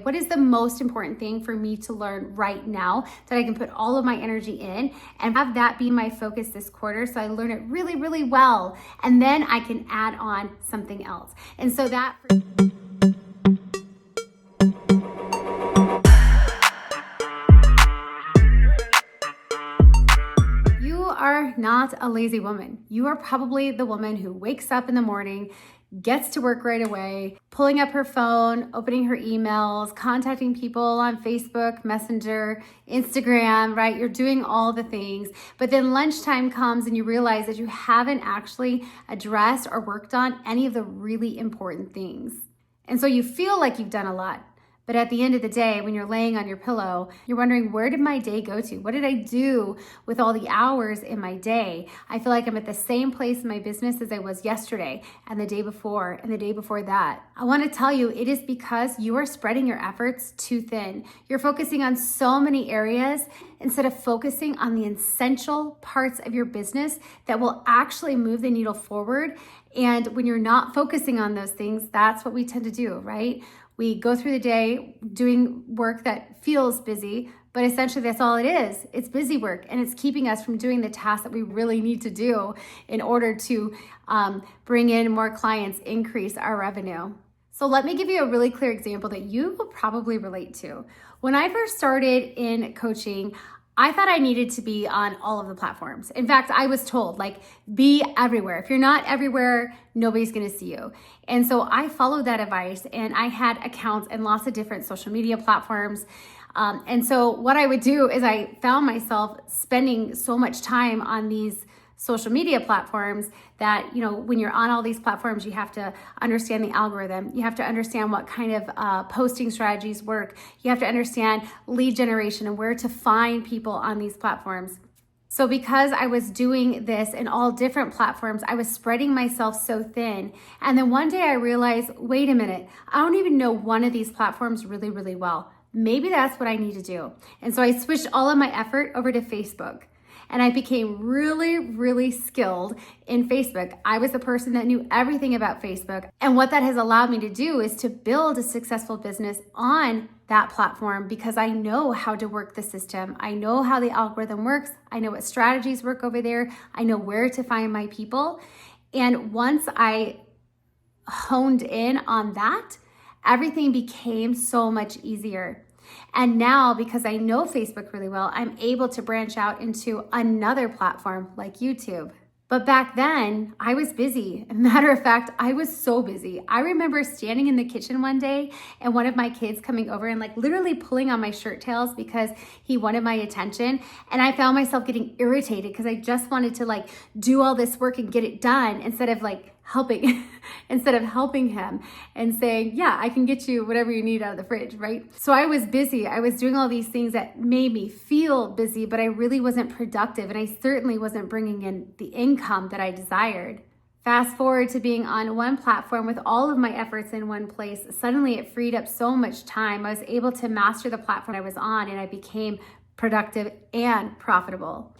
what is the most important thing for me to learn right now that I can put all of my energy in and have that be my focus this quarter so I learn it really, really well. And then I can add on something else. And so that... You are not a lazy woman. You are probably the woman who wakes up in the morning, gets to work right away, pulling up her phone, opening her emails, contacting people on Facebook, Messenger, Instagram, right? You're doing all the things, but then lunchtime comes and you realize that you haven't actually addressed or worked on any of the really important things. And so you feel like you've done a lot. But at the end of the day, when you're laying on your pillow, you're wondering, where did my day go to? What did I do with all the hours in my day? I feel like I'm at the same place in my business as I was yesterday and the day before and the day before that. I want to tell you, it is because you are spreading your efforts too thin. You're focusing on so many areas instead of focusing on the essential parts of your business that will actually move the needle forward. And when you're not focusing on those things, that's what we tend to do, right? We go through the day doing work that feels busy, but essentially that's all it is. It's busy work, and it's keeping us from doing the tasks that we really need to do in order to bring in more clients, increase our revenue. So let me give you a really clear example that you will probably relate to. When I first started in coaching, I thought I needed to be on all of the platforms. In fact, I was told, like, be everywhere. If you're not everywhere, nobody's gonna see you. And so I followed that advice, and I had accounts in lots of different social media platforms. And so what I would do is I found myself spending so much time on these social media platforms that, when you're on all these platforms, you have to understand the algorithm. You have to understand what kind of posting strategies work. You have to understand lead generation and where to find people on these platforms. So because I was doing this in all different platforms, I was spreading myself so thin. And then one day I realized, wait a minute, I don't even know one of these platforms really, really well. Maybe that's what I need to do. And so I switched all of my effort over to Facebook. And I became really, really skilled in Facebook. I was the person that knew everything about Facebook. And what that has allowed me to do is to build a successful business on that platform because I know how to work the system. I know how the algorithm works. I know what strategies work over there. I know where to find my people. And once I honed in on that, everything became so much easier. And now, because I know Facebook really well, I'm able to branch out into another platform like YouTube. But back then, I was busy. Matter of fact, I was so busy. I remember standing in the kitchen one day and one of my kids coming over and literally pulling on my shirt tails because he wanted my attention. And I found myself getting irritated because I just wanted to do all this work and get it done instead of helping him and saying, yeah, I can get you whatever you need out of the fridge, right? So I was busy. I was doing all these things that made me feel busy, but I really wasn't productive. And I certainly wasn't bringing in the income that I desired. Fast forward to being on one platform with all of my efforts in one place. Suddenly it freed up so much time. I was able to master the platform I was on, and I became productive and profitable.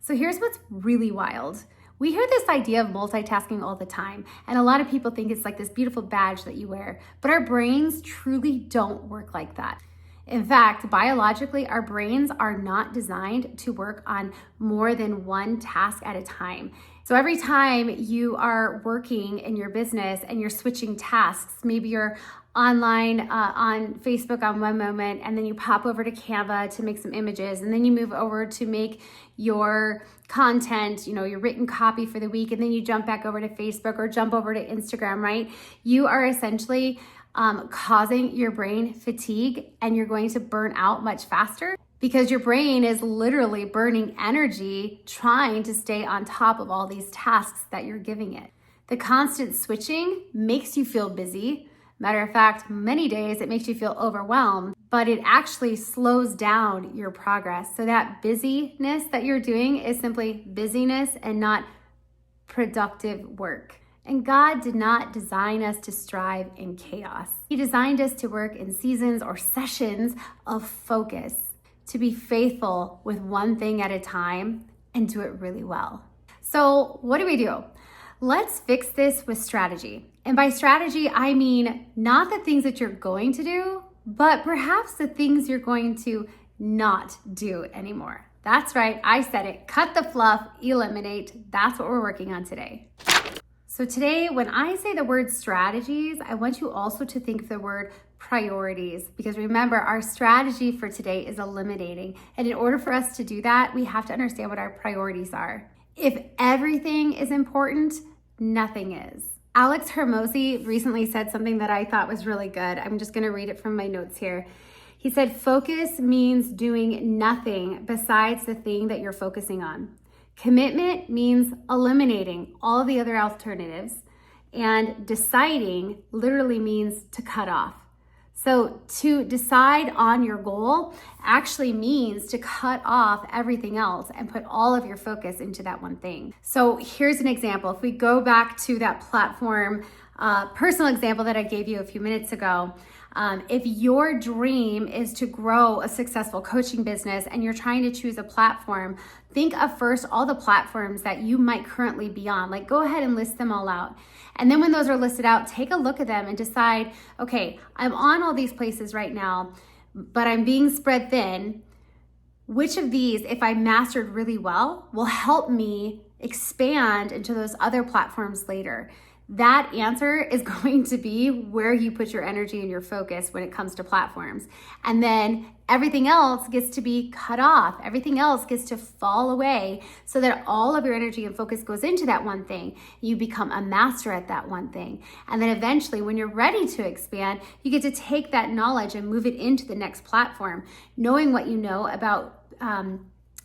So here's what's really wild. We hear this idea of multitasking all the time, and a lot of people think it's like this beautiful badge that you wear, but our brains truly don't work like that. In fact, biologically, our brains are not designed to work on more than one task at a time. So every time you are working in your business and you're switching tasks, maybe you're online on Facebook on one moment, and then you pop over to Canva to make some images, and then you move over to make your content, your written copy for the week, and then you jump back over to Facebook or jump over to Instagram, right? You are essentially causing your brain fatigue, and you're going to burn out much faster because your brain is literally burning energy trying to stay on top of all these tasks that you're giving it. The constant switching makes you feel busy. Matter of fact, many days it makes you feel overwhelmed, but it actually slows down your progress. So that busyness that you're doing is simply busyness and not productive work. And God did not design us to strive in chaos. He designed us to work in seasons or sessions of focus, to be faithful with one thing at a time and do it really well. So what do? Let's fix this with strategy. And by strategy, I mean not the things that you're going to do, but perhaps the things you're going to not do anymore. That's right, I said it. Cut the fluff, eliminate. That's what we're working on today. So today, when I say the word strategies, I want you also to think of the word priorities, because remember, our strategy for today is eliminating. And in order for us to do that, we have to understand what our priorities are. If everything is important, nothing is. Alex Hermosi recently said something that I thought was really good. I'm just gonna read it from my notes here. He said, focus means doing nothing besides the thing that you're focusing on. Commitment means eliminating all the other alternatives, and deciding literally means to cut off. So to decide on your goal actually means to cut off everything else and put all of your focus into that one thing. So here's an example. If we go back to that platform, personal example that I gave you a few minutes ago, if your dream is to grow a successful coaching business and you're trying to choose a platform, think of first all the platforms that you might currently be on. Like, go ahead and list them all out. And then when those are listed out, take a look at them and decide, okay, I'm on all these places right now, but I'm being spread thin. Which of these, if I mastered really well, will help me expand into those other platforms later? That answer is going to be where you put your energy and your focus when it comes to platforms. And then everything else gets to be cut off. Everything else gets to fall away so that all of your energy and focus goes into that one thing. You become a master at that one thing. And then eventually, when you're ready to expand, you get to take that knowledge and move it into the next platform, knowing what you know about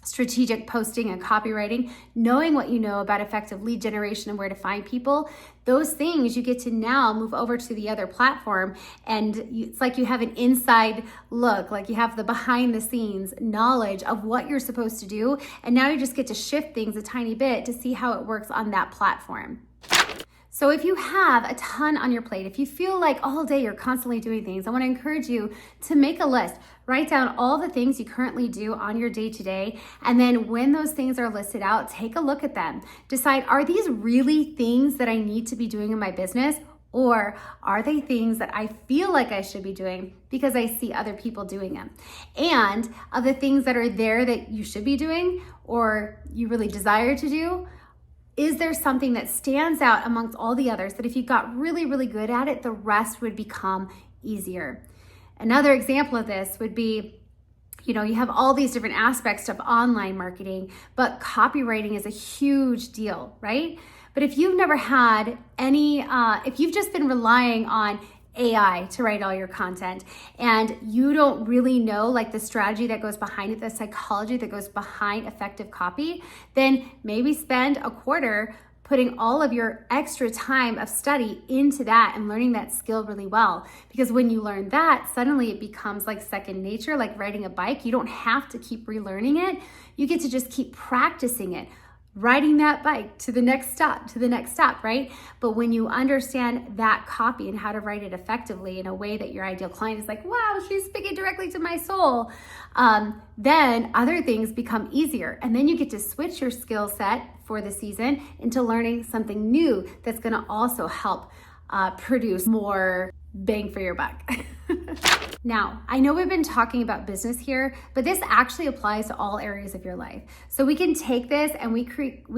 strategic posting and copywriting, knowing what you know about effective lead generation and where to find people. Those things you get to now move over to the other platform, and it's like you have an inside look, like you have the behind the scenes knowledge of what you're supposed to do, and now you just get to shift things a tiny bit to see how it works on that platform. So if you have a ton on your plate, if you feel like all day you're constantly doing things, I want to encourage you to make a list. Write down all the things you currently do on your day-to-day, and then when those things are listed out, take a look at them. Decide, are these really things that I need to be doing in my business? Or are they things that I feel like I should be doing because I see other people doing them? And of the things that are there that you should be doing or you really desire to do, is there something that stands out amongst all the others that if you got really, really good at it, the rest would become easier? Another example of this would be, you have all these different aspects of online marketing, but copywriting is a huge deal, right? But if you've never had any, if you've just been relying on AI to write all your content and you don't really know like the strategy that goes behind it, the psychology that goes behind effective copy, then maybe spend a quarter putting all of your extra time of study into that and learning that skill really well. Because when you learn that, suddenly it becomes like second nature, like riding a bike. You don't have to keep relearning it. You get to just keep practicing it, riding that bike to the next stop, right? But when you understand that copy and how to write it effectively in a way that your ideal client is like, wow, she's speaking directly to my soul, then other things become easier. And then you get to switch your skill set for the season into learning something new that's gonna also help produce more bang for your buck. Now, I know we've been talking about business here, but this actually applies to all areas of your life. So we can take this and we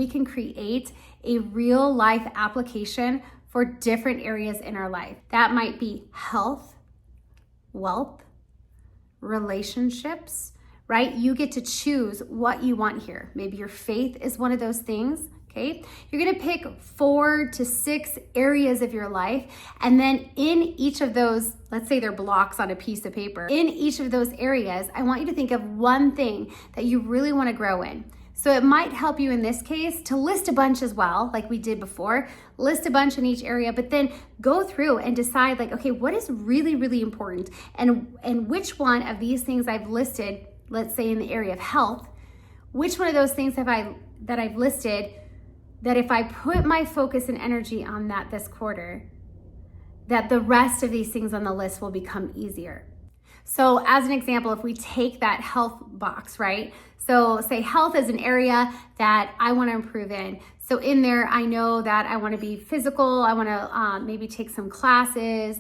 can create a real life application for different areas in our life. That might be health, wealth, relationships, right? You get to choose what you want here. Maybe your faith is one of those things. Okay, you're gonna pick 4 to 6 areas of your life, and then in each of those, let's say they're blocks on a piece of paper, in each of those areas, I want you to think of one thing that you really wanna grow in. So it might help you in this case to list a bunch as well, like we did before, list a bunch in each area, but then go through and decide like, okay, what is really, really important? And which one of these things I've listed, let's say in the area of health, which one of those things that I've listed that if I put my focus and energy on that this quarter, that the rest of these things on the list will become easier. So as an example, if we take that health box, right? So say health is an area that I want to improve in. So in there, I know that I want to be physical. I want to maybe take some classes,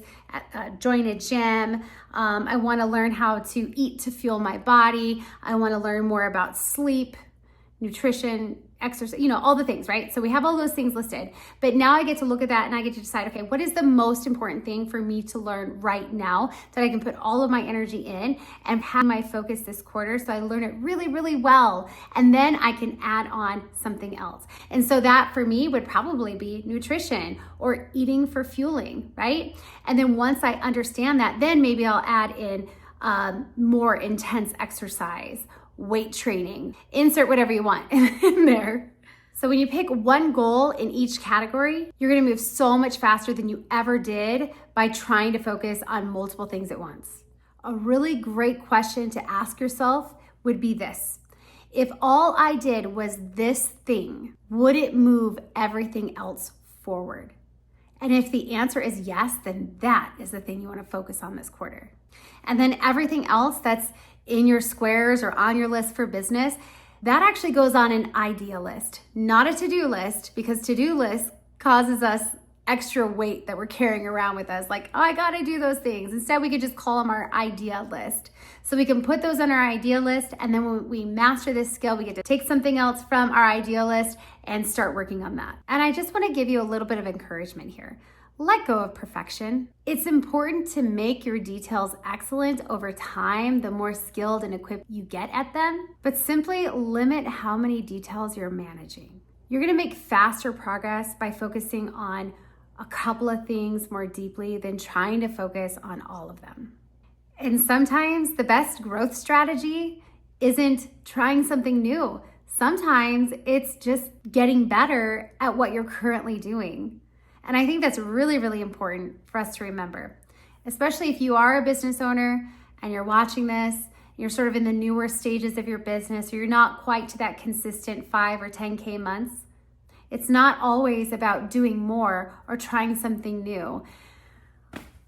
join a gym. I want to learn how to eat to fuel my body. I want to learn more about sleep, nutrition, exercise, all the things, right? So we have all those things listed, but now I get to look at that and I get to decide, okay, what is the most important thing for me to learn right now that I can put all of my energy in and have my focus this quarter so I learn it really, really well. And then I can add on something else. And so that for me would probably be nutrition or eating for fueling, right? And then once I understand that, then maybe I'll add in more intense exercise, weight training, insert whatever you want in there. So when you pick one goal in each category, you're gonna move so much faster than you ever did by trying to focus on multiple things at once. A really great question to ask yourself would be this: if all I did was this thing, would it move everything else forward? And if the answer is yes, then that is the thing you wanna focus on this quarter. And then everything else that's in your squares or on your list for business, that actually goes on an idea list, not a to-do list, because to-do list causes us extra weight that we're carrying around with us. Like, oh, I gotta do those things. Instead, we could just call them our idea list. So we can put those on our idea list, and then when we master this skill, we get to take something else from our idea list and start working on that. And I just wanna give you a little bit of encouragement here. Let go of perfection. It's important to make your details excellent over time, the more skilled and equipped you get at them, but simply limit how many details you're managing. You're gonna make faster progress by focusing on a couple of things more deeply than trying to focus on all of them. And sometimes the best growth strategy isn't trying something new. Sometimes it's just getting better at what you're currently doing. And I think that's really, really important for us to remember, especially if you are a business owner and you're watching this, you're sort of in the newer stages of your business, or you're not quite to that consistent 5 or 10K months. It's not always about doing more or trying something new.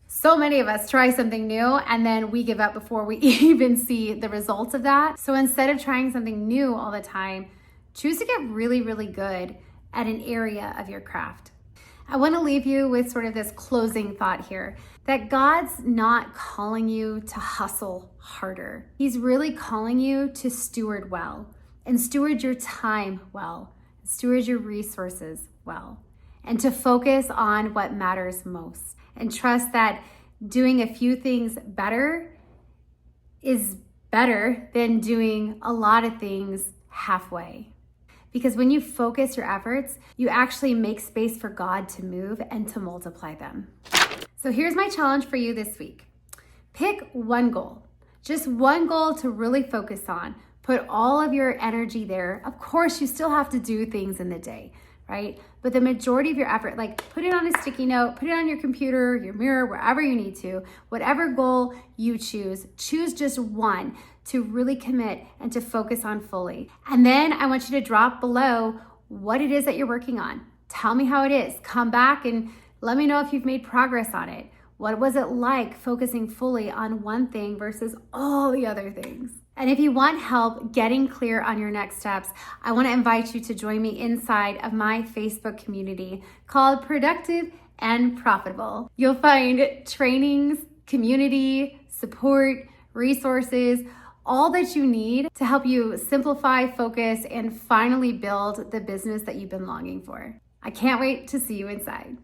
So many of us try something new and then we give up before we even see the results of that. So instead of trying something new all the time, choose to get really, really good at an area of your craft. I want to leave you with sort of this closing thought here, that God's not calling you to hustle harder. He's really calling you to steward well, and steward your time well, steward your resources well, and to focus on what matters most, and trust that doing a few things better is better than doing a lot of things halfway. Because when you focus your efforts, you actually make space for God to move and to multiply them. So here's my challenge for you this week. Pick one goal, just one goal to really focus on. Put all of your energy there. Of course, you still have to do things in the day, right? But the majority of your effort, like put it on a sticky note, put it on your computer, your mirror, wherever you need to. Whatever goal you choose just one to really commit and to focus on fully. And then I want you to drop below what it is that you're working on. Tell me how it is. Come back and let me know if you've made progress on it. What was it like focusing fully on one thing versus all the other things? And if you want help getting clear on your next steps, I want to invite you to join me inside of my Facebook community called Productive and Profitable. You'll find trainings, community, support, resources, all that you need to help you simplify, focus, and finally build the business that you've been longing for. I can't wait to see you inside.